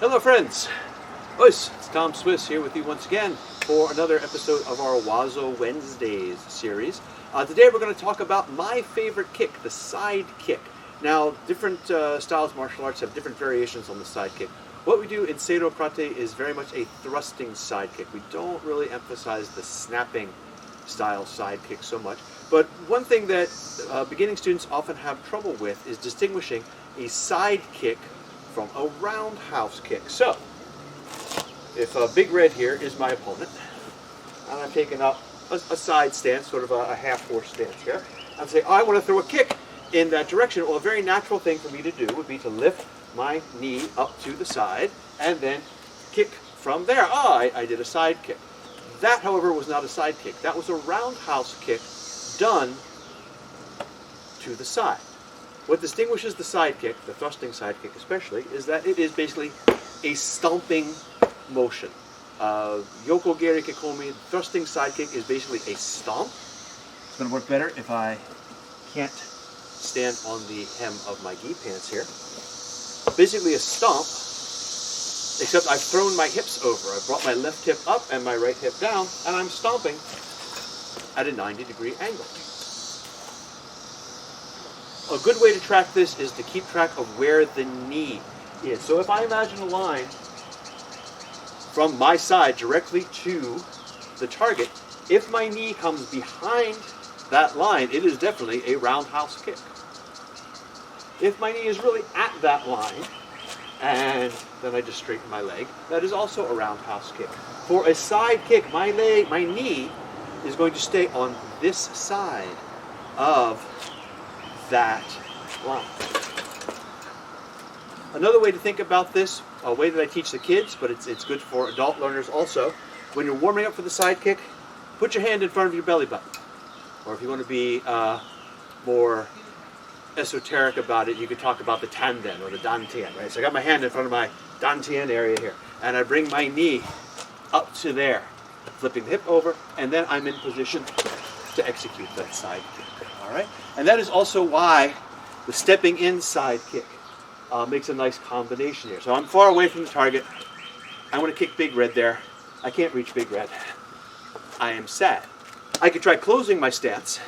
Hello friends, it's Tom Swiss here with you once again for another episode of our Waza Wednesdays series. Today we're going to talk about my favorite kick, the Sidekick. Now, different styles of martial arts have different variations on the Sidekick. What we do in Seido Karate is very much a thrusting Sidekick. We don't really emphasize the snapping style Sidekick so much. But one thing that beginning students often have trouble with is distinguishing a Sidekick from a Roundhouse Kick. So, if Big Red here is my opponent, and I'm taking up a side stance, sort of a half-horse stance here, and say, I want to throw a kick in that direction. Well, a very natural thing for me to do would be to lift my knee up to the side and then kick from there. I did a side kick. That, however, was not a side kick. That was a roundhouse kick done to the side. What distinguishes the side kick, the thrusting side kick especially, is that it is basically a stomping motion. Yoko, Geri, Kikomi, the thrusting side kick is basically a stomp. It's going to work better if I can't stand on the hem of my gi pants here. Basically a stomp, except I've thrown my hips over. I've brought my left hip up and my right hip down, and I'm stomping at a 90-degree angle. A good way to track this is to keep track of where the knee is. So if I imagine a line from my side directly to the target, if my knee comes behind that line, it is definitely a roundhouse kick. If my knee is really at that line, and then I just straighten my leg, that is also a roundhouse kick. For a side kick, my knee is going to stay on this side of that line. Another way to think about this, a way that I teach the kids, but it's good for adult learners also, when you're warming up for the side kick, put your hand in front of your belly button. Or if you want to be more esoteric about it, you could talk about the tanden or the dantian, right? So I got my hand in front of my dantian area here, and I bring my knee up to there, flipping the hip over, and then I'm in position to execute that side kick. All right? And that is also why the stepping in side kick makes a nice combination here. So I'm far away from the target. I want to kick Big Red there. I can't reach Big Red. I am sad. I could try closing my stance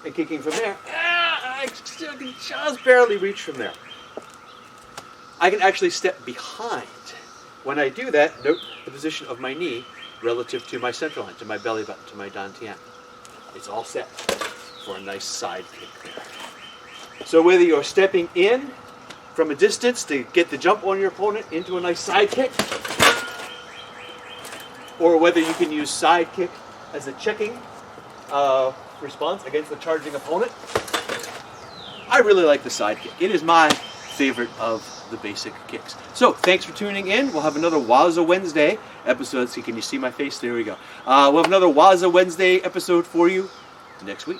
and kicking from there. I can just barely reach from there. I can actually step behind. When I do that, note the position of my knee relative to my central line, to my belly button, to my dantian. It's all set for a nice side kick there. So whether you're stepping in from a distance to get the jump on your opponent into a nice side kick, or whether you can use side kick as a checking response against the charging opponent, I really like the side kick. It is my favorite of the basic kicks. So thanks for tuning in. We'll have another Waza Wednesday episode. See, can you see my face? There we go. We'll have another Waza Wednesday episode for you next week.